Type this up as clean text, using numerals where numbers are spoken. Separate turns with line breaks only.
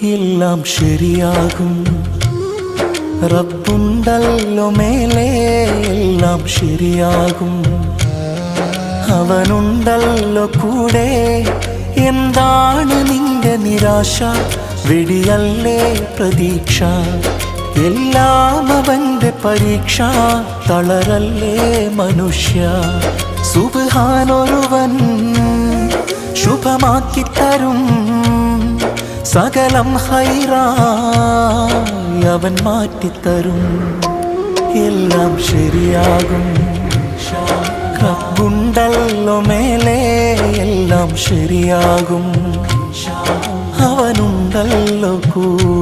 എല്ലാം ശരിയാകും. റബ്ബുണ്ടല്ലോ മേലെ, എല്ലാം ശരിയാകും. അവനുണ്ടല്ലോ കൂടെ, എന്താണ് നിന്റെ നിരാശ? വെടിയല്ലേ പ്രതീക്ഷ, എല്ലാം അവന്റെ പരീക്ഷ. തളരല്ലേ മനുഷ്യ, സുബ്ഹാനൊരുവൻ ശുഭമാക്കിത്തരും. സകലം ഹൈറായി അവൻ മാറ്റിത്തരും. എല്ലാം ശരിയാകും. റബ്ബുണ്ടല്ലോ മേലെ, എല്ലാം ശരിയാകും. അവനുണ്ടല്ലോ കൂടെ.